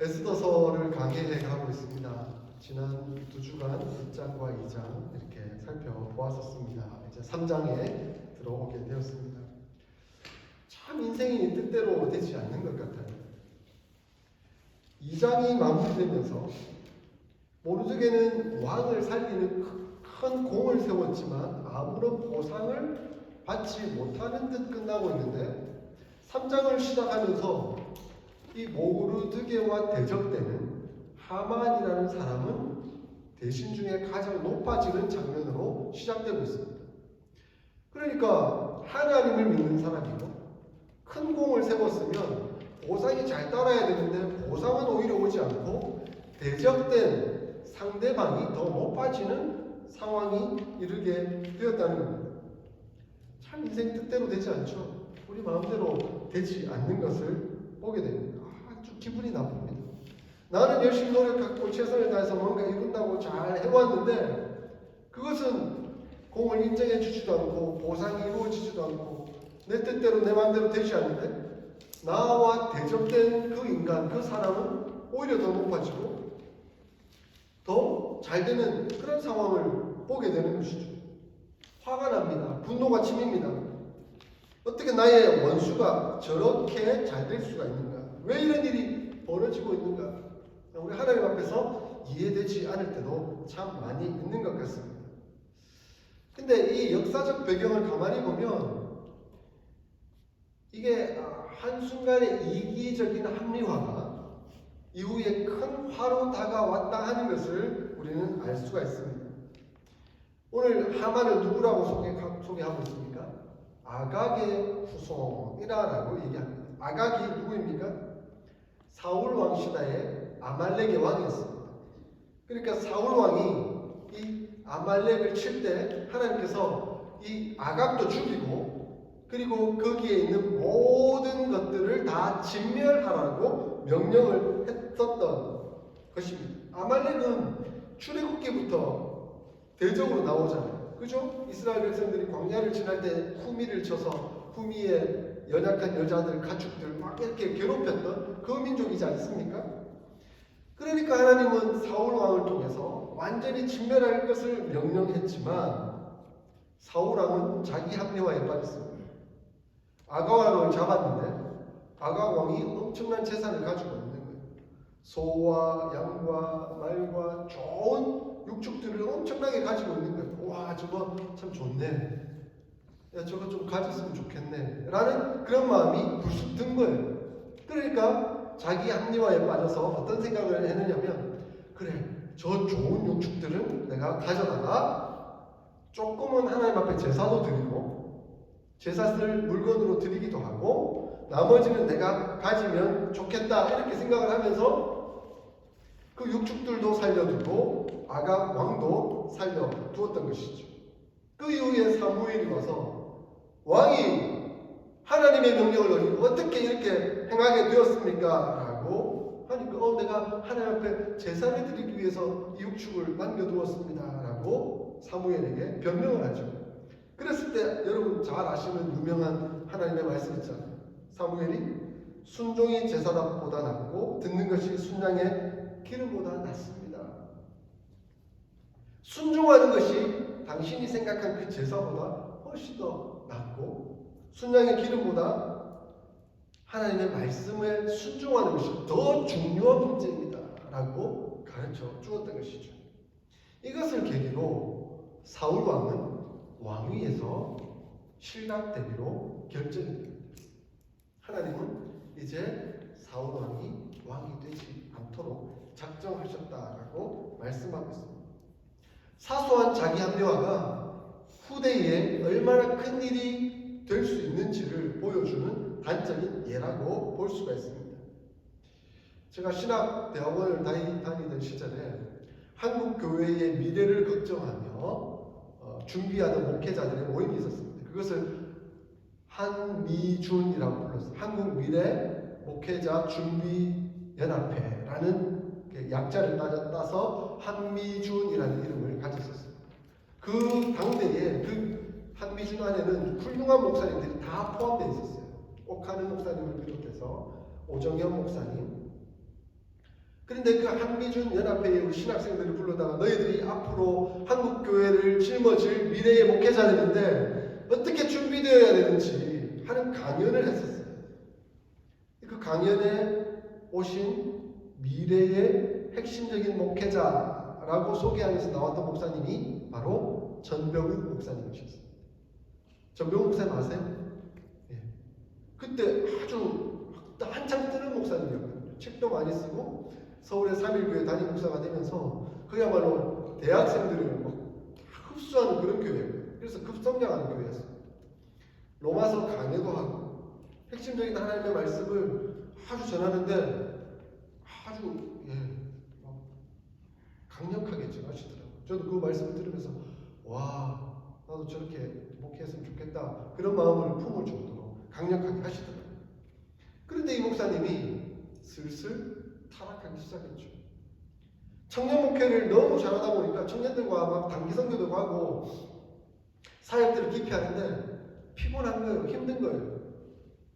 에스더서를 강의해 가고 있습니다. 지난 2주간 1장과 2장 이렇게 살펴보았었습니다. 이제 3장에 들어오게 되었습니다. 참 인생이 뜻대로 되지 않는 것 같아요. 2장이 마무리되면서 모르드게는 왕을 살리는 큰 공을 세웠지만 아무런 보상을 받지 못하는 듯 끝나고 있는데 3장을 시작하면서 이 모르드게와 대적되는 하만이라는 사람은 대신 중에 가장 높아지는 장면으로 시작되고 있습니다. 그러니까 하나님을 믿는 사람이고 큰 공을 세웠으면 보상이 잘 따라야 되는데 보상은 오히려 오지 않고 대적된 상대방이 더 높아지는 상황이 이르게 되었다는 겁니다. 참 인생 뜻대로 되지 않죠. 우리 마음대로 되지 않는 것을 보게 됩니다. 아주 기분이 나쁩니다. 나는 열심히 노력하고 최선을 다해서 뭔가 이룬다고 잘 해왔는데 그것은 공을 인정해 주지도 않고 보상이 이루어지지도 않고 내 뜻대로 내 마음대로 되지 않는데 나와 대적된 그 인간, 그 사람은 오히려 더 높아지고 더 잘 되는 그런 상황을 보게 되는 것이죠. 화가 납니다. 분노가 치밉니다. 어떻게 나의 원수가 저렇게 잘 될 수가 있는가? 왜 이런 일이 벌어지고 있는가? 우리 하나님 앞에서 이해되지 않을 때도 참 많이 있는 것 같습니다. 근데 이 역사적 배경을 가만히 보면 이게 한순간의 이기적인 합리화가 이후에 큰 화로 다가왔다 하는 것을 우리는 알 수가 있습니다. 오늘 하만을 누구라고 소개하고 있습니까? 아각의 후손이라고 얘기합니다. 아각이 누구입니까? 사울 왕 시대의 아말렉의 왕이었습니다. 그러니까 사울 왕이 이 아말렉을 칠 때 하나님께서 이 아각도 죽이고 그리고 거기에 있는 모든 것들을 다 진멸하라고 명령을 했었던 것입니다. 아말렉은 출애굽기부터 대적으로 나오잖아요. 그죠? 이스라엘 백성들이 광야를 지날 때 후미를 쳐서 후미에 연약한 여자들, 가축들 막 이렇게 괴롭혔던 그 민족이지 않습니까? 그러니까 하나님은 사울 왕을 통해서 완전히 진멸할 것을 명령했지만 사울 왕은 자기 합리화에 빠졌습니다. 아각 왕을 잡았는데 아각 왕이 엄청난 재산을 가지고 있는 거예요. 소와 양과 말과 좋은 육축들을 엄청나게 가지고 있는 거예요. 와, 저거 참 좋네. 야, 저거 좀 가졌으면 좋겠네. 라는 그런 마음이 불쑥 든 거예요. 그러니까 자기 합리화에 빠져서 어떤 생각을 했느냐면, 그래, 저 좋은 육축들은 내가 가져다가 조금은 하나님 앞에 제사도 드리고, 제사 쓸 물건으로 드리기도 하고, 나머지는 내가 가지면 좋겠다. 이렇게 생각을 하면서 그 육축들도 살려두고, 아각 왕도 살려두었던 것이죠. 그 이후에 사무엘이 와서 왕이 하나님의 명령을 어기고 어떻게 이렇게 행하게 되었습니까? 라고 하니까 내가 하나님 앞에 제사를 드리기 위해서 이 육축을 남겨두었습니다. 라고 사무엘에게 변명을 하죠. 그랬을 때 여러분 잘 아시는 유명한 하나님의 말씀 있잖아요. 사무엘이 순종이 제사보다 낫고 듣는 것이 순양의 기름보다 낫습니다. 순종하는 것이 당신이 생각한 그 제사보다 훨씬 더 낫고 순양의 기름보다 하나님의 말씀에 순종하는 것이 더 중요한 문제입니다. 라고 가르쳐 주었던 것이죠. 이것을 계기로 사울 왕은 왕위에서 실각되기로 결정이 됩니다. 하나님은 이제 사울 왕이 되지 않도록 작정하셨다라고 말씀하고 있습니다. 사소한 자기 합리화가 후대에 얼마나 큰 일이 될 수 있는지를 보여주는 단적인 예라고 볼 수가 있습니다. 제가 신학대학원을 다니던 시절에 한국 교회의 미래를 걱정하며 준비하는 목회자들의 모임이 있었습니다. 그것을 한미준이라고 불렀어요. 한국 미래 목회자 준비 연합회라는 약자를 따서 한미준이라는 이름을 가졌었습니다. 그 당대에 그 한미준 안에는 훌륭한 목사님들이 다 포함되어 있었어요. 옥하는 목사님을 비롯해서 오정현 목사님, 그런데 그 한미준 연합회의 우리 신학생들을 불러다가 너희들이 앞으로 한국 교회를 짊어질 미래의 목회자들인데 어떻게 준비되어야 되는지 하는 강연을 했었어요. 그 강연에 오신 미래의 핵심적인 목회자라고 소개하면서 나왔던 목사님이 바로 전병욱 목사님이셨어요. 전병욱 목사님 아세요? 예. 그때 아주 한창 뜨는 목사님이었거든요. 책도 많이 쓰고 서울의 3.1교회 담임 목사가 되면서 그야말로 대학생들을 막 흡수하는 그런 교회예요. 그래서 급성장하는 교회였어요. 로마서 강해도 하고 핵심적인 하나님의 말씀을 아주 전하는데 아주 강력하게 전하시더라고요. 저도 그 말씀을 들으면서 와 나도 저렇게 목회했으면 좋겠다 그런 마음을 품을 정도로 강력하게 하시더라고요. 그런데 이 목사님이 슬슬 타락하기 시작했죠. 청년 목회를 너무 잘하다 보니까 청년들과 막 단기 선교도 가고 사역들을 깊이 하는데 피곤한 거예요. 힘든 거예요.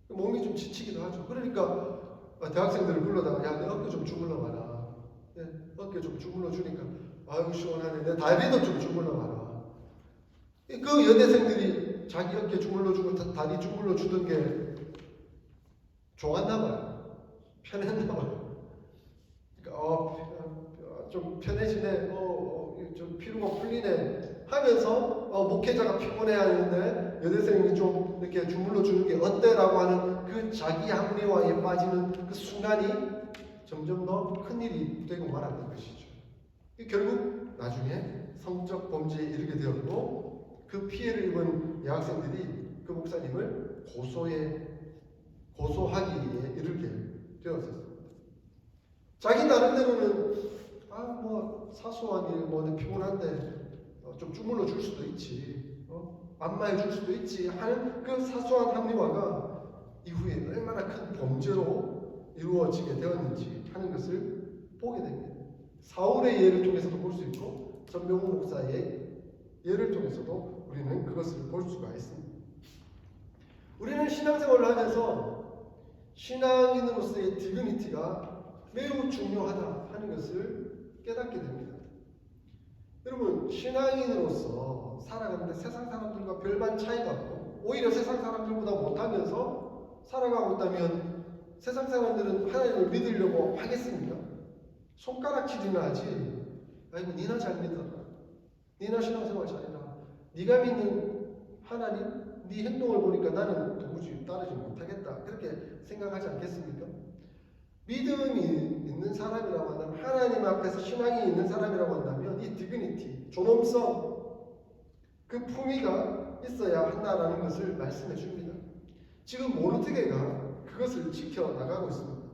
몸이 좀 지치기도 하죠. 그러니까 대학생들을 불러다가 야, 내 어깨 좀 주물러 봐라. 어깨 좀 주물러 주니까 아이고 시원하네. 내 다리도 좀 주물러 봐라. 그 여대생들이 자기 어깨 주물러 주고 다리 주물러 주던 게 좋았나 봐요. 편했나 봐요. 그러니까 좀 편해지네. 좀 피로가 풀리네 하면서 목회자가 피곤해하는데 여대생이 좀 이렇게 주물러 주는 게 어때라고 하는 그 자기 합리화에 빠지는 그 순간이 점점 더 큰일이 되고 말았던 것이죠. 결국 나중에 성적 범죄에 이르게 되었고 그 피해를 입은 여학생들이 그 목사님을 고소하기에 이르게 되었습니다. 자기 나름대로는 뭐 사소한 일, 뭐 피곤한데 좀 주물러 줄 수도 있지, 안마해 줄 수도 있지 하는 그 사소한 합리화가 이후에 얼마나 큰 범죄로 이루어지게 되었는지 하는 것을 보게 됩니다. 사울의 예를 통해서도 볼 수 있고 전병욱 목사의 예를 통해서도 우리는 그것을 볼 수가 있습니다. 우리는 신앙생활을 하면서 신앙인으로서의 디그니티가 매우 중요하다 하는 것을 깨닫게 됩니다. 여러분 신앙인으로서 살아가는데 세상 사람들과 별반 차이가 없고 오히려 세상 사람들보다 못하면서 살아가고 있다면 세상 사람들은 하나님을 믿으려고 하겠습니까? 손가락질이나 하지. 아이고 니나 잘 믿어라. 니나 신앙생활 잘해라. 네가 믿는 하나님 네 행동을 보니까 나는 도무지 따르지 못하겠다. 그렇게 생각하지 않겠습니까? 믿음이 있는 사람이라고 한다면 하나님 앞에서 신앙이 있는 사람이라고 한다면 이 디그니티, 존엄성, 그 품위가 있어야 한다라는 것을 말씀해 줍니다. 지금 모르드게가 그것을 지켜나가고 있습니다.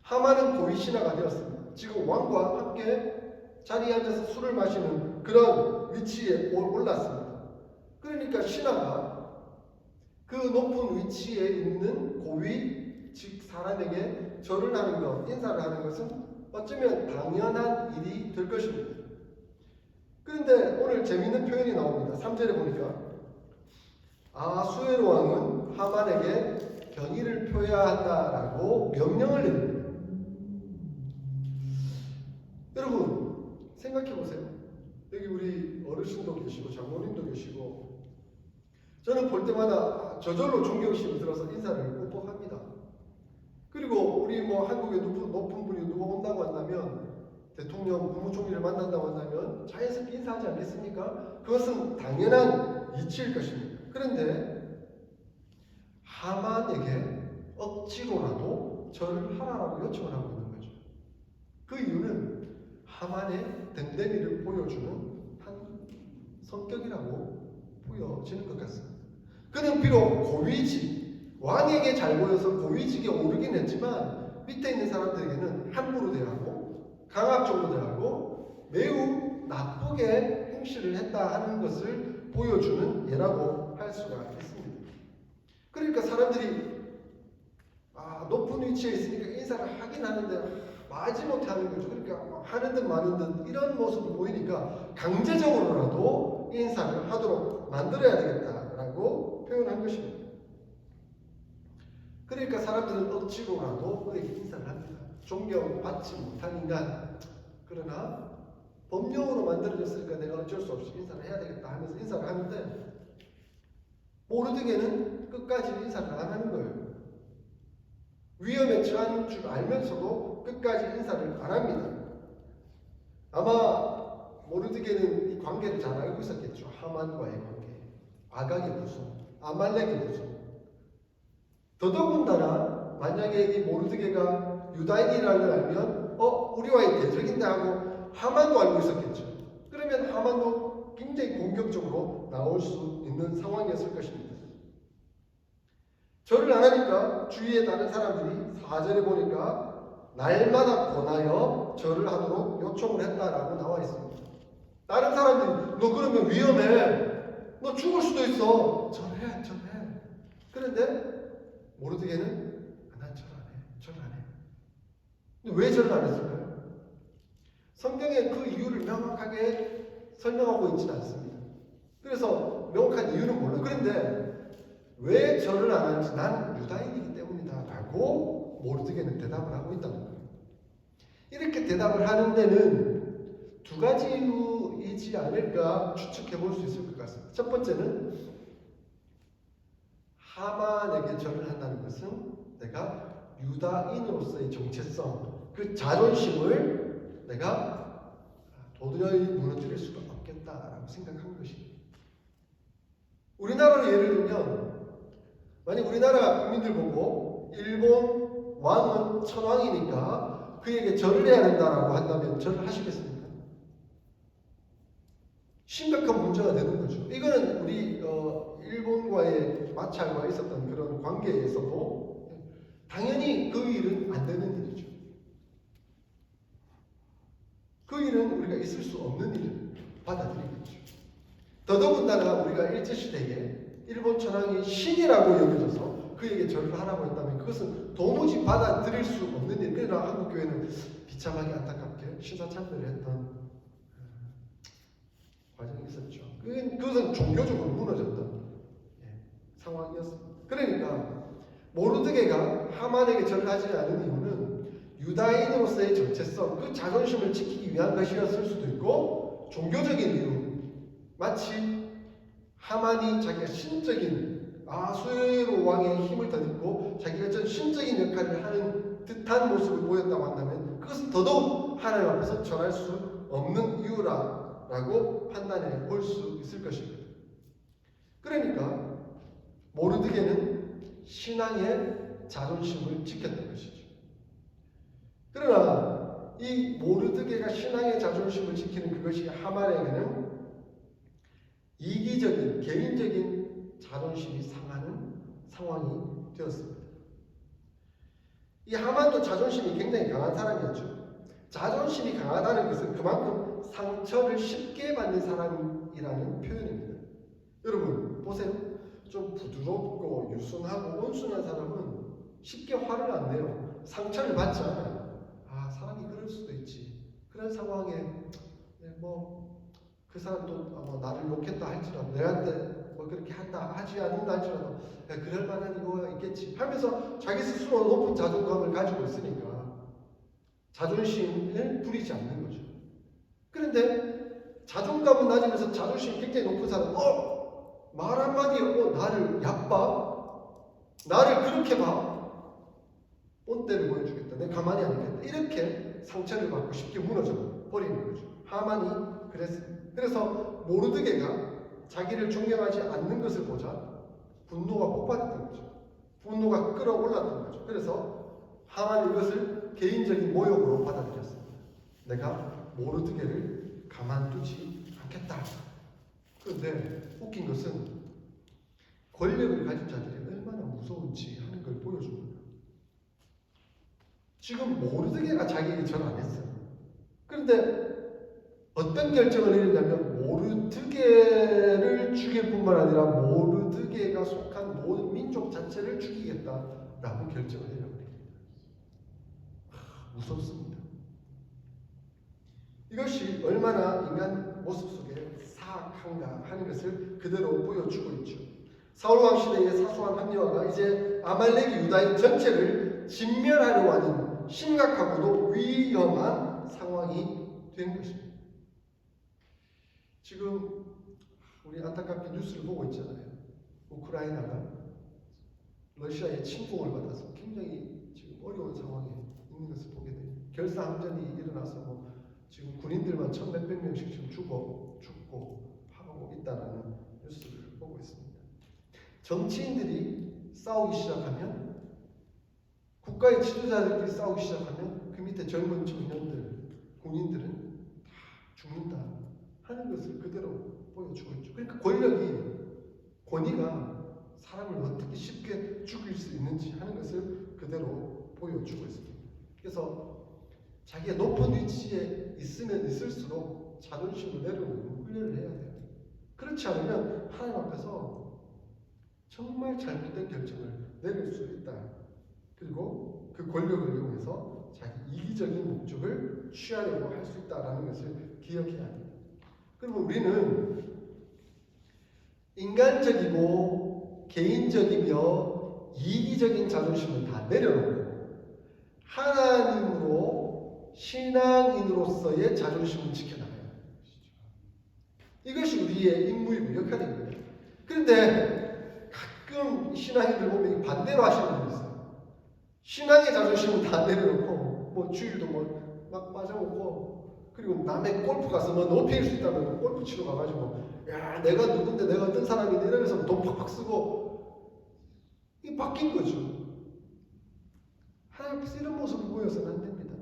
하만은 고위 신하가 되었습니다. 지금 왕과 함께 자리에 앉아서 술을 마시는 그런 위치에 올랐습니다. 그러니까 신하가 그 높은 위치에 있는 고위 즉 사람에게 절을 하는 것, 인사를 하는 것은 어쩌면 당연한 일이 될 것입니다. 그런데 오늘 재미있는 표현이 나옵니다. 3절에 보니까 아수에로 왕은 하만에게 경의를 표해야 한다라고 명령을 내립니다. 여러분 생각해 보세요. 여기 우리 어르신도 계시고 장모님도 계시고 저는 볼 때마다 저절로 존경심이 들어서 인사를 꼭 합니다. 그리고 우리 한국에 높은 분이 누가 온다고 한다면 대통령, 국무총리를 만난다고 한다면 자연스럽게 인사하지 않겠습니까? 그것은 당연한 이치일 것입니다. 그런데 하만에게 억지로라도 절을 하라고 요청을 하고 있는 거죠. 그 이유는 하만의 댐댐이를 보여주는 한 성격이라고 보여지는 것 같습니다. 그는 비록 고위직, 왕에게 잘 보여서 고위직에 오르긴 했지만 밑에 있는 사람들에게는 함부로 대하고 강압적으로 대하고 매우 나쁘게 행실을 했다 하는 것을 보여주는 예라고 할 수가 있습니다. 그러니까 사람들이 높은 위치에 있으니까 인사를 하긴 하는데 마지못해 하는 거죠. 그러니까 하는 듯 마는 듯 이런 모습을 보이니까 강제적으로라도 인사를 하도록 만들어야 되겠다라고 표현한 것입니다. 그러니까 사람들은 억지로라도 그에게 인사를 합니다. 존경받지 못한 인간. 그러나 법령으로 만들어졌으니까 내가 어쩔 수 없이 인사를 해야 되겠다 하면서 인사를 하는데 모르드게는 끝까지 인사를 안 하는 거예요. 위험에 처한 줄 알면서도 끝까지 인사를 안 합니다. 아마 모르드게는 이 관계를 잘 알고 있었겠죠. 하만과의 관계, 아각의 부수, 아말렉의 부수. 더더군다나 만약에 이 모르드게가 유다인이라는 걸 알면 우리와의 대적인데 하고 하만도 알고 있었겠죠. 그러면 하만도 굉장히 공격적으로 나올 수 있는 상황이었을 것입니다. 절을 안 하니까 주위에 다른 사람들이 4절에 보니까 날마다 권하여 절을 하도록 요청을 했다라고 나와 있습니다. 다른 사람들이 너 그러면 위험해. 너 죽을 수도 있어. 절해. 그런데 모르드게는 난 절 안 해. 근데 왜 절을 안 했을까요? 성경에 그 이유를 명확하게 설명하고 있지는 않습니다. 그래서 명확한 이유는 몰라요. 그런데 왜 절을 안 하는지 나는 유다인이기 때문이다 라고 모르드게는 대답을 하고 있다는 거예요. 이렇게 대답을 하는 데는 두 가지 이유이지 않을까 추측해 볼 수 있을 것 같습니다. 첫 번째는 하만에게 절을 한다는 것은 내가 유다인으로서의 정체성, 그 자존심을 내가 도저히 무너뜨릴 수가 없겠다라고 생각한 것입니다. 우리나라로 예를 들면 만약 우리나라 국민들 보고 일본 왕은 천왕이니까 그에게 절을 해야 된다라고 한다면 절을 하시겠습니까? 심각한 문제가 되는 거죠. 이거는 우리 일본과의 마찰과 있었던 그런 관계에서도 당연히 그 일은 안 되는 일이죠. 그 일은 우리가 있을 수 없는 일을 받아들이겠죠. 더더군다나 우리가 일제시대에 일본 천황이 신이라고 여겨져서 그에게 절을 하라고 했다면 그것은 도무지 받아들일 수 없는 일. 그러나 한국교회는 비참하게 안타깝게 신사참배를 했던 과정이 있었죠. 그것은 종교적으로 무너졌던 상황이었습니다. 그러니까 모르드게가 하만에게 절을 하지 않은 이유는 유다인으로서의 정체성, 그 자존심을 지키기 위한 것이었을 수도 있고 종교적인 이유, 마치 하만이 자기가 신적인 아수에로 왕의 힘을 덧입고 자기가 전 신적인 역할을 하는 듯한 모습을 보였다고 한다면 그것은 더더욱 하나님 앞에서 절할 수 없는 이유라고 판단해 볼 수 있을 것입니다. 그러니까 모르드게는 신앙의 자존심을 지켰던 것이죠. 그러나 이 모르드게가 신앙의 자존심을 지키는 그것이 하만에게는 이기적인 개인적인 자존심이 상하는 상황이 되었습니다. 이 하만도 자존심이 굉장히 강한 사람이었죠. 자존심이 강하다는 것은 그만큼 상처를 쉽게 받는 사람이라는 표현입니다. 여러분 보세요. 좀 부드럽고 유순하고 온순한 사람은 쉽게 화를 안 내요. 상처를 받지 않아요. 사람이 그럴 수도 있지. 그런 상황에 그 사람도 나를 욕했다 할지라도 내한테 그렇게 한다 하지 않는다 할지라도 그럴 만한 이유가 있겠지 하면서 자기 스스로 높은 자존감을 가지고 있으니까 자존심을 부리지 않는 거죠. 그런데 자존감은 낮으면서 자존심이 굉장히 높은 사람은 말 한마디에 나를 얕봐? 나를 그렇게 봐? 본때를 보여주겠다. 내가 가만히 안 있겠다. 이렇게 상처를 받고 쉽게 무너져 버리는 거죠. 하만이 그랬습니다. 그래서 모르드게가 자기를 존경하지 않는 것을 보자 분노가 폭발했던 거죠. 분노가 끌어올랐던 거죠. 그래서 하만이 이것을 개인적인 모욕으로 받아들였습니다. 내가 모르드게를 가만두지 않겠다. 그런데 웃긴 것은 권력을 가진 자들이 얼마나 무서운지 하는 걸 보여줍니다. 지금 모르드게가 자기에게 절 안 했어요. 그런데 어떤 결정을 내리냐면 모르드게를 죽일 뿐만 아니라 모르드게가 속한 모든 민족 자체를 죽이겠다라고 결정을 내려버립니다. 무섭습니다. 이것이 얼마나 인간 모습 속에 사악한가 하는 것을 그대로 보여주고 있죠. 사울왕 시대의 사소한 합리화가 이제 아말렉 유다인 전체를 진멸하려고 하는 하는 심각하고도 위험한 상황이 된 것입니다. 지금 우리 안타깝게 뉴스를 보고 있잖아요. 우크라이나가 러시아의 침공을 받아서 굉장히 지금 어려운 상황에 있는 것을 보게 돼요. 결사항전이 일어나서 지금 군인들만 1,몇백 명씩 지금 죽고 하고 있다는 뉴스를 보고 있습니다. 정치인들이 싸우기 시작하면, 국가의 지도자들끼리 싸우기 시작하면 그 밑에 젊은 청년들, 군인들은 다 죽는다 하는 것을 그대로 보여주고 있죠. 그러니까 권위가 사람을 어떻게 쉽게 죽일 수 있는지 하는 것을 그대로 보여주고 있습니다. 그래서 자기가 높은 위치에 있으면 있을수록 자존심을 내려놓는 훈련을 해야 돼요. 그렇지 않으면 하나님 앞에서 정말 잘못된 결정을 내릴 수 있다. 그리고 그 권력을 이용해서 자기 이기적인 목적을 취하려고 할 수 있다는 것을 기억해야 합니다. 그리고 우리는 인간적이고 개인적이며 이기적인 자존심을 다 내려놓고 하나님으로 신앙인으로서의 자존심을 지켜나가야 하는 것이죠. 이것이 우리의 임무이고 역할입니다. 그런데 가끔 신앙인들 보면 반대로 하시는 분이 있어요. 신앙의 자존심은 다 내려놓고 주일도 막 빠져먹고, 그리고 남의 골프 가서 높일 수 있다면 골프 치러 가가지고 야 내가 누군데 내가 어떤 사람인데 이러면서 돈 팍팍 쓰고, 이게 바뀐 거죠. 하나님 앞에서 이런 모습을 보여서는 안 됩니다.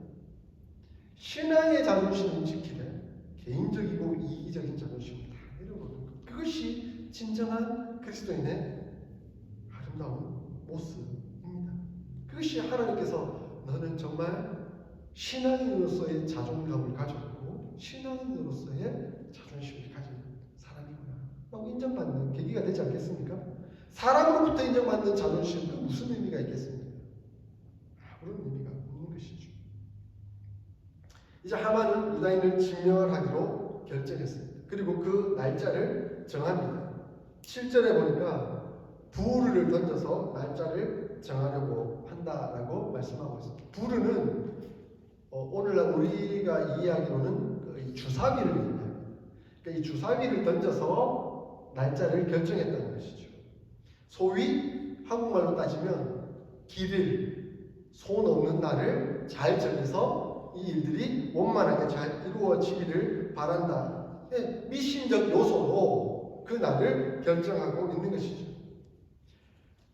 신앙의 자존심을 지키되 개인적이고 이기적인 자존심을 다 내려놓는 것, 그것이 진정한 그리스도인의 아름다운 모습입니다. 그것이 하나님께서 너는 정말 신앙인으로서의 자존감을 가졌고 신앙인으로서의 자존심을 가진 사람이구나 라고 인정받는 계기가 되지 않겠습니까? 사람으로부터 인정받는 자존심, 그 무슨 의미가 있겠습니까? 아무런 의미가 없는 것이죠. 이제 하만은 유다인을 증명을 하기로 결정했습니다. 그리고 그 날짜를 정합니다. 7절에 보니까 부르를 던져서 날짜를 정하려고 한다라고 말씀하고 있습니다. 부르는 오늘날 우리가 이해하기로는 주사위를 얘기합니다. 그러니까 이 주사위를 던져서 날짜를 결정했다는 것이죠. 소위 한국말로 따지면 길일, 손 없는 날을 잘 정해서 이 일들이 원만하게 잘 이루어지기를 바란다. 미신적 요소로 그 날을 결정하고 있는 것이죠.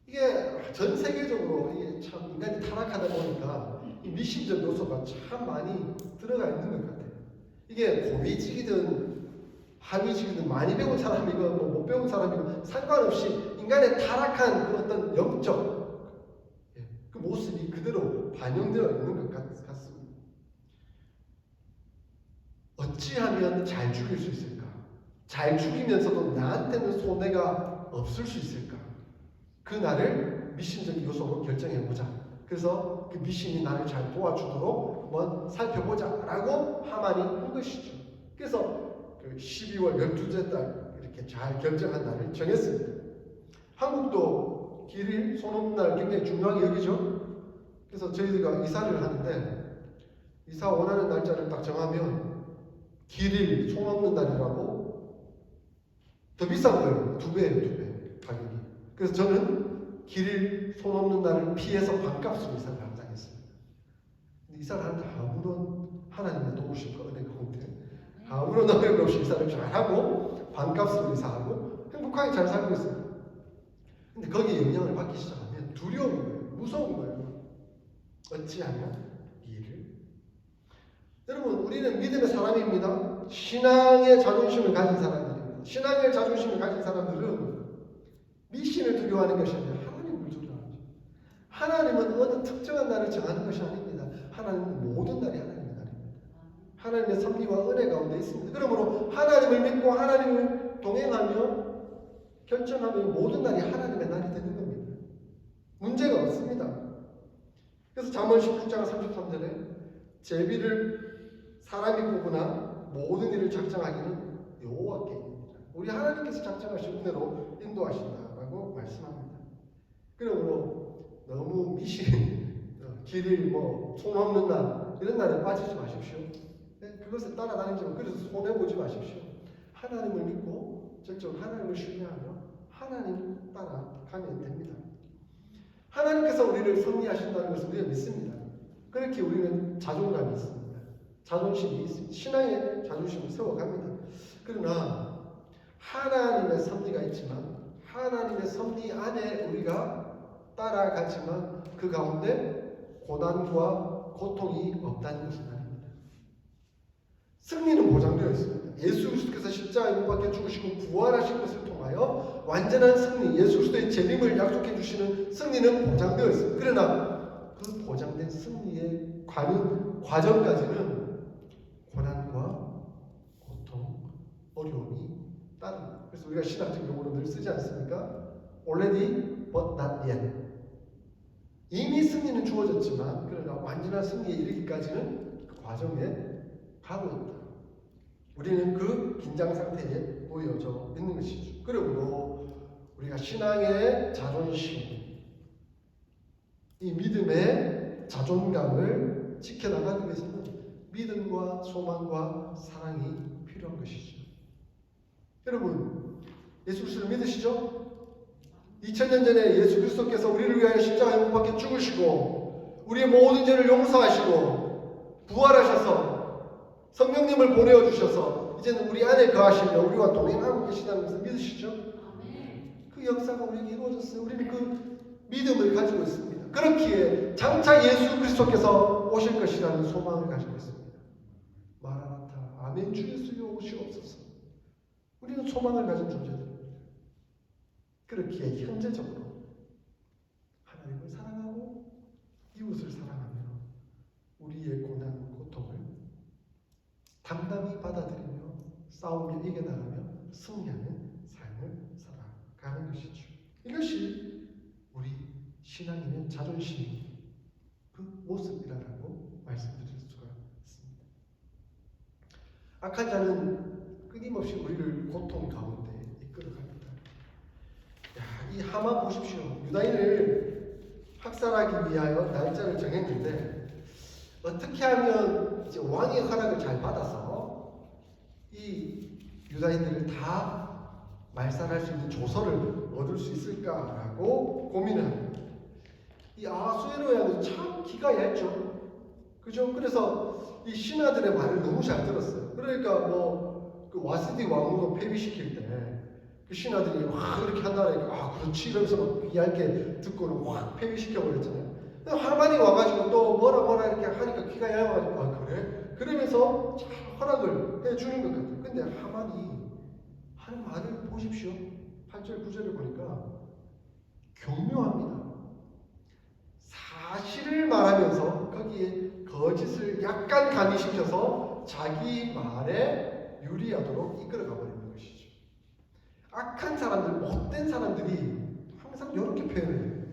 이게 전 세계적으로 이게 참 인간이 타락하다 보니까 이 미신적 요소가 참 많이 들어가 있는 것 같아요. 이게 고위직이든 하위직이든 많이 배운 사람이고 못 배운 사람이고 상관없이 인간의 타락한 그 어떤 영적 그 모습이 그대로 반영되어 있는 것 같습니다. 어찌하면 잘 죽일 수 있을까? 잘 죽이면서도 나한테는 손해가 없을 수 있을까? 그 날을 미신적 요소로 결정해보자. 그래서 그 미신이 나를 잘 도와주도록 한번 살펴보자 라고 하만이 한 것이죠. 그래서 그 12월 12째 달 이렇게 잘 결정한 날을 정했습니다. 한국도 길일, 손 없는 날 굉장히 중요하게 여기죠. 그래서 저희가 이사를 하는데 이사 원하는 날짜를 딱 정하면 길일, 손 없는 날이라고 더 비싼 거예요. 2배예요, 가격이. 그래서 저는 길일, 손 없는 날을 피해서 반값으로 이사를 감당했습니다. 근데 이사를 하는데 아무런 하나님의 도우심과 은혜가 없는데 아무런 어려움 없이 이사를 잘하고 반값으로 이사하고 행복하게 잘 살고 있습니다. 근데 거기에 영향을 받기 시작하면 두려운 거예요. 무서운 거예요. 어찌하면 이 일을. 여러분, 우리는 믿음의 사람입니다. 신앙의 자존심을 가진 사람들입니다. 신앙의 자존심을 가진 사람들은 미신을 두려워하는 것이 아니라 하나님을 두려워하죠. 하나님은 어느 특정한 날을 정하는 것이 아닙니다. 하나님은 모든 날이 하나님의 날입니다. 하나님의 섭리와 은혜 가운데 있습니다. 그러므로 하나님을 믿고 하나님을 동행하며 결정하면 모든 날이 하나님의 날이 되는 겁니다. 문제가 없습니다. 그래서 잠언 16장 33절에 제비를 사람이 뽑으나 모든 일을 작정하기는 여호와께입니다. 우리 하나님께서 작정하신 은혜로 인도하신다라고 말씀합니다. 그러므로 너무 길일 손 없는 날 이런 날에 빠지지 마십시오. 네? 그것을 따라다니지 마. 그래서 손해보지 마십시오. 하나님을 믿고 적극적으로 하나님을 신뢰하며 하나님 따라가면 됩니다. 하나님께서 우리를 섭리하신다는 것을 우리가 믿습니다. 그렇게 우리는 자존감이 있습니다. 자존심이 있습니다. 신앙의 자존심을 세워갑니다. 그러나 하나님의 섭리가 있지만 하나님의 섭리 안에 우리가 따라가지만 그 가운데 고난과 고통이 없다는 것은 아닙니다. 승리는 보장되어 있습니다. 예수 그리스도께서 십자가에 못 박혀 죽으시고 부활하신 것을 통하여 완전한 승리, 예수 그리스도의 재림을 약속해 주시는 승리는 보장되어 있습니다. 그러나 그 보장된 승리에 가는 과정까지는 고난과 고통, 어려움이 따릅니다. 그래서 우리가 신학적 용어로 늘 쓰지 않습니까? Already but not yet. 이미 승리는 주어졌지만 그러나 완전한 승리에 이르기까지는 그 과정에 가고 있다. 우리는 그 긴장 상태에 놓여져 있는 것이죠. 그러므로 우리가 신앙의 자존심, 이 믿음의 자존감을 지켜나가기 위해서는 믿음과 소망과 사랑이 필요한 것이죠. 여러분, 예수 그리스도를 믿으시죠? 2000년 전에 예수 그리스도께서 우리를 위하여 십자가에 못 박혀 죽으시고 우리의 모든 죄를 용서하시고 부활하셔서 성령님을 보내어 주셔서 이제는 우리 안에 거하시며 우리와 동행하고 계시다는 것을 믿으시죠? 그 역사가 우리에게 이루어졌어요. 우리는 그 믿음을 가지고 있습니다. 그렇기에 장차 예수 그리스도께서 오실 것이라는 소망을 가지고 있습니다. 마라나타, 아멘, 주 예수여 오시옵소서. 우리는 소망을 가진 존재들입니다. 그렇기에 현재적으로 하나님을 사랑하고 이웃을 사랑하며 우리의 고난, 고통을 담담히 받아들이며 싸우며 이겨나가며 승리하는 삶을 살아가는 것이죠. 이것이 우리 신앙인의 자존심 그 모습이라고 말씀드릴 수가 있습니다. 악한 자는 끊임없이 우리를 고통 가운데 이끌어갑니다. 이 하만 보십시오. 유다인을 학살하기 위하여 날짜를 정했는데 어떻게 하면 이제 왕의 허락을 잘 받아서 이 유다인들을 다 말살할 수 있는 조서를 얻을 수 있을까라고 고민을 합니다. 이 아하수에로 왕은 참 기가 얇죠. 그죠? 그래서 이 신하들의 말을 너무 잘 들었어요. 그러니까 그 와스디 왕으로 폐위시킬 때 그 신하들이 막 이렇게 한다니까 그렇지 이러면서 막 얇게 듣고는 확 폐위시켜 버렸잖아요. 하만이 와가지고 또 뭐라 이렇게 하니까 귀가 얇아가지고 그래? 그러면서 잘 허락을 해주는 것 같아요. 근데 하만이 하는 말을 보십시오. 8절 9절을 보니까 교묘합니다. 사실을 말하면서 거기에 거짓을 약간 가미시켜서 자기 말에 유리하도록 이끌어가 버리는 것이죠. 악한 사람들, 못된 사람들이 항상 이렇게 표현해요.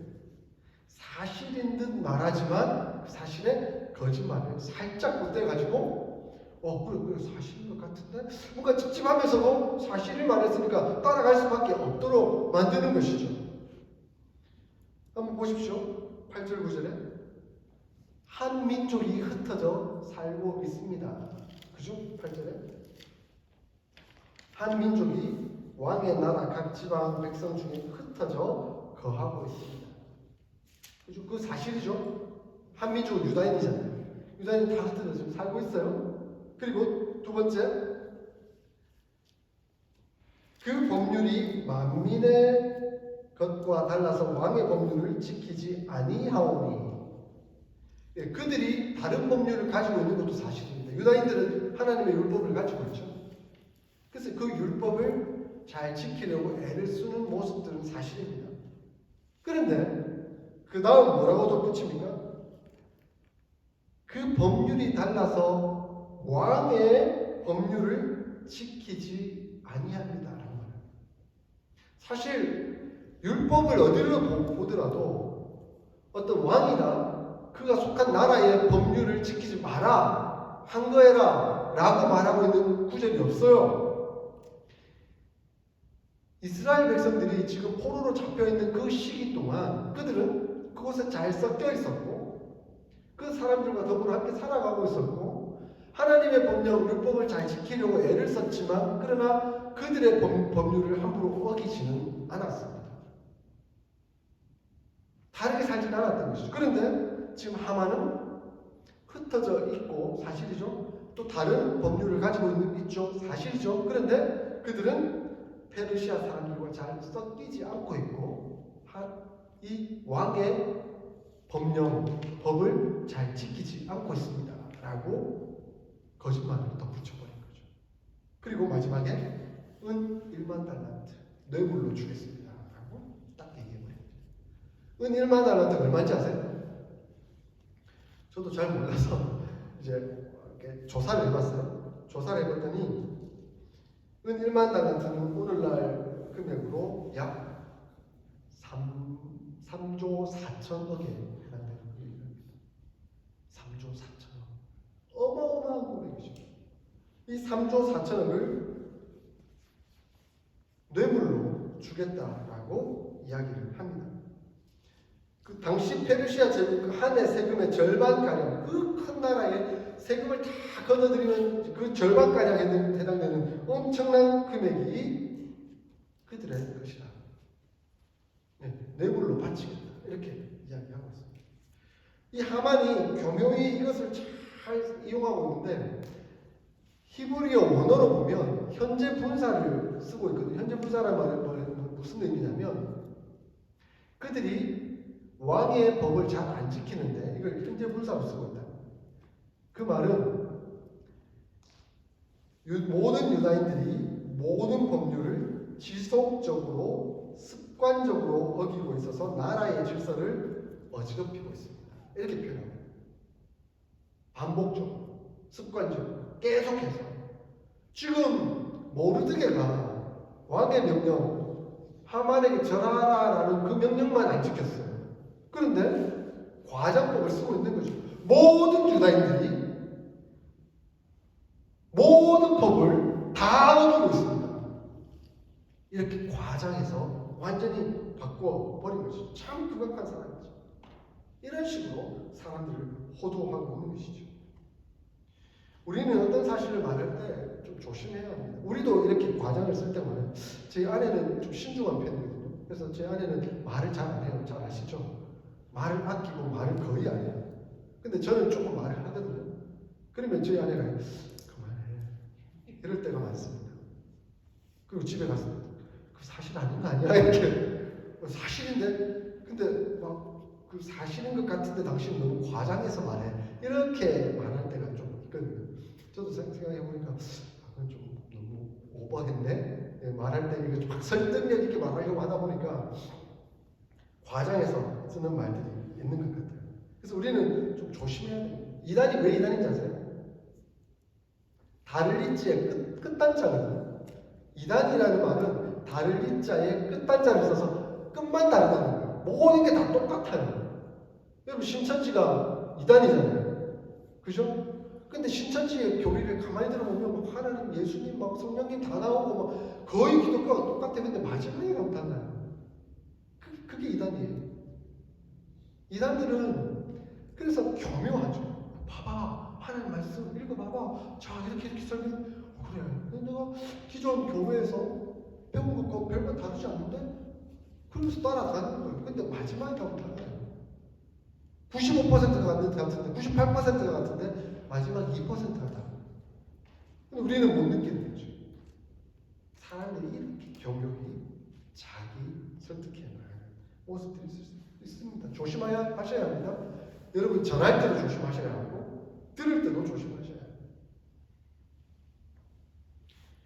사실인 듯 말하지만 그 사실에 거짓말을 살짝 덧대가지고 그래 사실인 것 같은데 뭔가 찝찝하면서도 사실을 말했으니까 따라갈 수밖에 없도록 만드는 것이죠. 한번 보십시오. 8절 9절에 한 민족이 흩어져 살고 있습니다. 그죠? 8절에 한 민족이 왕의 나라 각 지방 백성 중에 흩어져 거하고 있습니다. 그죠? 그 사실이죠. 한 민족은 유다인이잖아요. 유다인이 다 흩어져 지금 살고 있어요. 그리고 두 번째, 그 법률이 만민의 것과 달라서 왕의 법률을 지키지 아니하오니. 그들이 다른 법률을 가지고 있는 것도 사실입니다. 유다인들은 하나님의 율법을 가지고 있죠. 그래서 그 율법을 잘 지키려고 애를 쓰는 모습들은 사실입니다. 그런데 그 다음 뭐라고 덧붙입니까? 그 법률이 달라서 왕의 법률을 지키지 아니합니다라는 말입니다. 사실 율법을 어디로 보더라도 어떤 왕이나 그가 속한 나라의 법률을 지키지 마라, 항거해라 라고 말하고 있는 구절이 없어요. 이스라엘 백성들이 지금 포로로 잡혀있는 그 시기 동안 그들은 그곳에 잘 섞여 있었고 그 사람들과 더불어 함께 살아가고 있었고 하나님의 법령, 율법을 잘 지키려고 애를 썼지만 그러나 그들의 법률을 함부로 어기지는 않았습니다. 다르게 살지는 않았던 것이죠. 그런데 지금 하만은 흩어져 있고 사실이죠. 또 다른 법률을 가지고 있죠. 사실이죠. 그런데 그들은 페르시아 사람들과 잘 섞이지 않고 있고 이 왕의 법령, 법을 잘 지키지 않고 있습니다. 라고 거짓말을 덧붙여버린 거죠. 그리고 마지막에 은 1만 달란트 뇌물로 주겠습니다. 라고 딱 얘기해버린 거죠. 은 1만 달란트가 얼마인지 아세요? 저도 잘 몰라서 이제 이렇게 조사를 해봤어요. 조사를 해봤더니 은 1만 달란트는 오늘날 금액으로 약 3조 4천억에 해당되는 금액입니다. 3조 4천억. 어마어마한 금액이죠. 이 3조 4천억을 뇌물로 주겠다라고 이야기를 합니다. 그 당시 페르시아 제국 그 한 해 세금의 절반가량, 그 큰 나라에 세금을 다 걷어들이면 그 절반가량 해당되는 엄청난 금액이 그들의 것이다. 뇌물로 바치겠다. 이렇게 이야기하고 있습니다. 이 하만이 교묘히 이것을 잘 이용하고 있는데 히브리어 원어로 보면 현재 분사를 쓰고 있거든요. 현재 분사라는 말은 무슨 의미냐면 그들이 왕의 법을 잘 안 지키는데 이걸 현재 분사로 쓰고 있다. 그 말은 모든 유다인들이 모든 법률을 지속적으로 습관적으로 어기고 있어서 나라의 질서를 어지럽히고 있습니다. 이렇게 표현합니다. 반복적으로, 습관적으로, 계속해서. 지금 모르드게가 왕의 명령, 하만에게 절하라라는 그 명령만 안 지켰어요. 그런데 과장법을 쓰고 있는 거죠. 모든 유다인들이 모든 법을 다 어기고 있습니다. 이렇게 과장해서 완전히 바꿔버린 것이죠. 참 극악한 사람이죠. 이런 식으로 사람들을 호도하고 있는 것이죠. 우리는 어떤 사실을 말할 때 좀 조심해야 합니다. 우리도 이렇게 과장을 쓸 때마다 제 아내는 좀 신중한 편이거든요. 그래서 제 아내는 말을 잘 안 해요. 잘 아시죠? 말을 아끼고 말을 거의 안 해요. 근데 저는 조금 말을 하거든요. 그러면 제 아내가 그만해. 이럴 때가 많습니다. 그리고 집에 가서 그 사실 아닌 거 아니야? 이렇게 사실인데 근데 막 그 사실인 것 같은데 당신은 너무 과장해서 말해. 이렇게 말할 때가 좀 있거든요. 저도 생각해보니까 그건 좀 너무 오버했네. 말할 때 이거 막 설득력 있게 말하려고 하다 보니까 과장해서 쓰는 말들이 있는 것 같아요. 그래서 우리는 좀 조심해야 돼요. 이단이 왜 이단인지 아세요? 다를리자의 끝단자거든요. 이단이라는 말은 다를리자의 끝단자를 써서 끝만 다르다는 거예요. 모든 게 다 똑같아요. 여러분 신천지가 이단이잖아요. 그죠? 근데 신천지의 교리를 가만히 들어보면 막 하나님, 예수님, 막 성령님 다 나오고 막 거의 기독교가 똑같아. 근데 마지막에 가면 달라요. 그게 이단이에요. 이단들은 그래서 교묘하죠. 봐봐, 하나님 말씀 읽어봐봐. 자, 이렇게 설명. 그래. 근데 내가 기존 교회에서 배운 것과 별반 다르지 않는데? 그러면서 따라가는 거예요. 근데 마지막에 가면 달라요. 95%가 같은데, 98%가 같은데, 마지막 2%가 달라요. 근데 우리는 못 느끼는 거죠. 사람들이 이렇게 교묘히 자기 설득해 나가는 모습들이 있을 수 있습니다. 조심하셔야 합니다. 여러분 전할 때도 조심하셔야 하고 들을 때도 조심하셔야 합니다.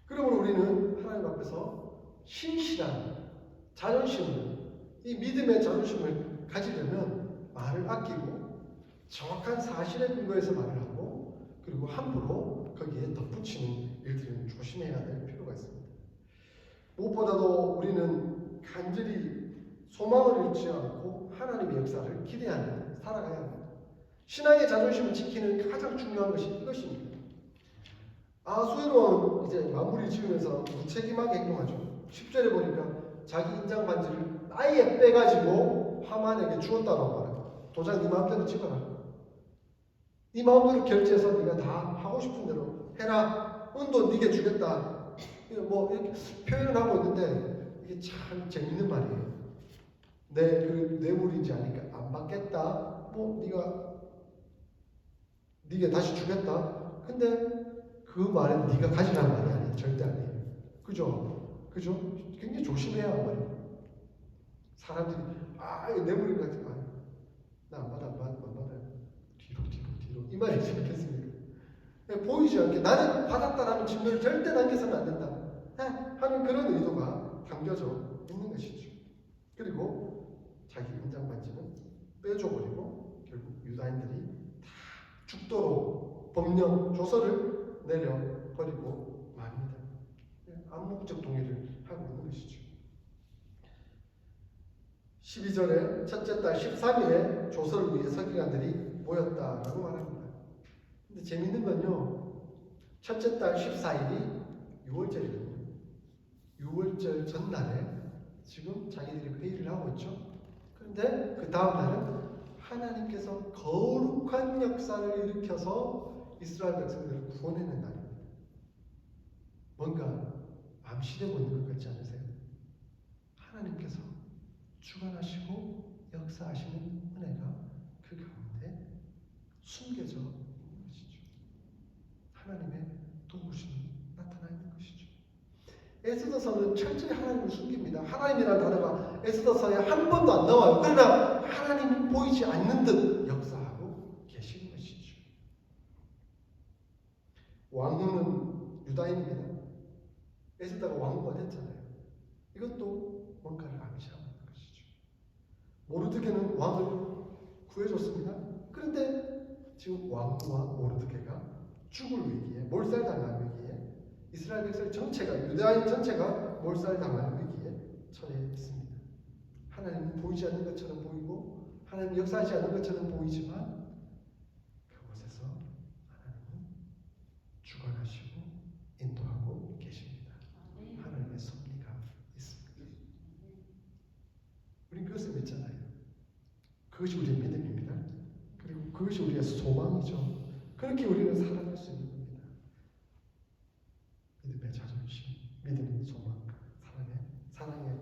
그러므로 우리는 하나님 앞에서 신실한 자존심을, 이 믿음의 자존심을 가지려면 말을 아끼고 정확한 사실에 근거해서 말을 하고 그리고 함부로 거기에 덧붙이는 일들은 조심해야 될 필요가 있습니다. 무엇보다도 우리는 간절히 소망을 잃지 않고 하나님의 역사를 기대하며 살아가야 합니다. 신앙의 자존심을 지키는 가장 중요한 것이 이것입니다. 아하수에로는 이제 마무리 지으면서 무책임하게 행동하죠. 10절에 보니까 자기 인장 반지를 아예 빼가지고 하만에게 주었다고 말해요. 도장 네 마음대로 찍어라. 네 마음대로 결제해서 네가 다 하고 싶은 대로 해라. 은도 네게 주겠다. 뭐 이렇게 표현을 하고 있는데 이게 참 재밌는 말이에요. 내 그 뇌물인지 아니까 안 받겠다. 뭐 네게 다시 주겠다. 근데 그 말은 네가 가지라는 말이 아니에요. 절대 아니에요. 그죠? 그죠? 굉장히 조심해야 할 말이에요. 사람들이 이거 뇌물인 것 같아. 나안 받아. 뒤로 이 말이지 않겠습니까? 보이지 않게 나는 받았다라는 증거를 절대 남겨서는 안 된다 하는 그런 의도가 담겨져 있는 것이죠. 그리고 자기 인장반지는 빼줘버리고 결국 유다인들이 다 죽도록 법령 조서를 내려버리고 맙니다. 암묵적 동의를 하고 있는 것이죠. 12절에 첫째 달 13일에 조서를 위해 서기관들이 모였다라고 말합니다. 근데 재밌는 건요, 첫째 달 14일이 6월절이거든요. 6월절 전날에 지금 자기들이 회의를 하고 있죠. 그런데 그 다음 날은 하나님께서 거룩한 역사를 일으켜서 이스라엘 백성들을 구원해낸 날입니다. 뭔가 암시되고 있는 것 같지 않으세요? 하나님께서 주관하시고 역사하시는 은혜가 그 가운데 숨겨져 있는 것이죠. 하나님의 도우심이 나타나 있는 것이죠. 에스더서는 철저히 하나님을 숨깁니다. 하나님이라는 단어가 에스더서에 한 번도 안 나와요. 그러나 하나님이 보이지 않는 듯 역사하고 계시는 것이죠. 왕후는 유다인입니다. 에스더가 왕후가 됐잖아요. 이것도 뭔가를 암시하고 있는 것이죠. 모르드게는 왕을 구해줬습니다. 그런데 지금 왕후와 모르드게가 죽을 위기에, 몰살당할 위기에, 이스라엘 백성 전체가, 유다인 전체가 몰살당할 위기에 처해 있습니다. 하나님은 보이지 않는 것처럼 보이고 하나님 역사하지 않는 것처럼 보이지만 그곳에서 하나님은 주관하시고 인도하고 계십니다. 하나님의 섭리가 있습니다. 우리는 그것을 믿잖아요. 그것이 우리의 믿음입니다. 그리고 그것이 우리의 소망이죠. 그렇게 우리는 살아갈 수 있는 겁니다. 믿음의 자존심, 믿음의 소망, 사랑의 삶을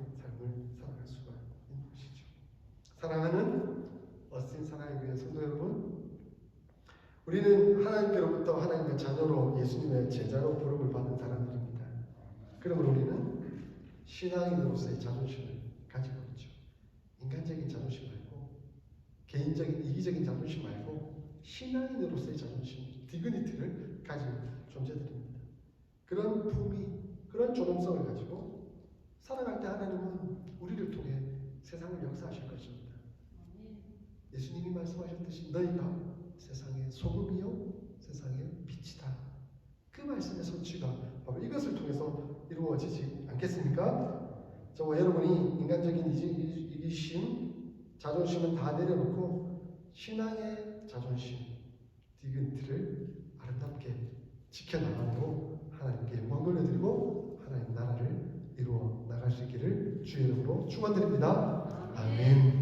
살아갈 수가 있는 것이죠. 사랑하는 어스틴 사랑의 교회 성도 여러분, 우리는 하나님께로부터 하나님의 자녀로 예수님의 제자로 부름을 받은 사람들입니다. 그러므로 우리는 신앙인으로서의 자존심을 가지고 있죠. 인간적인 자존심 말고, 개인적인 이기적인 자존심 말고 신앙인으로서의 자존심, 디그니티를 가진 존재들입니다. 그런 품위, 그런 존엄성을 가지고 살아갈 때 하나님은 우리를 통해 세상을 역사하실 것입니다. 예수님이 말씀하셨듯이 너희가 세상의 소금이요 세상의 빛이다. 그 말씀의 성취가 바로 이것을 통해서 이루어지지 않겠습니까? 저와 여러분이 인간적인 이기심, 자존심은 다 내려놓고 신앙의 자존심, 디그니티를 아름답게 지켜나가도록 하나님께 영광 돌려드리고 하나님 나라를 이루어 나갈 수 있기를 주의 이름으로 축원드립니다. 아멘.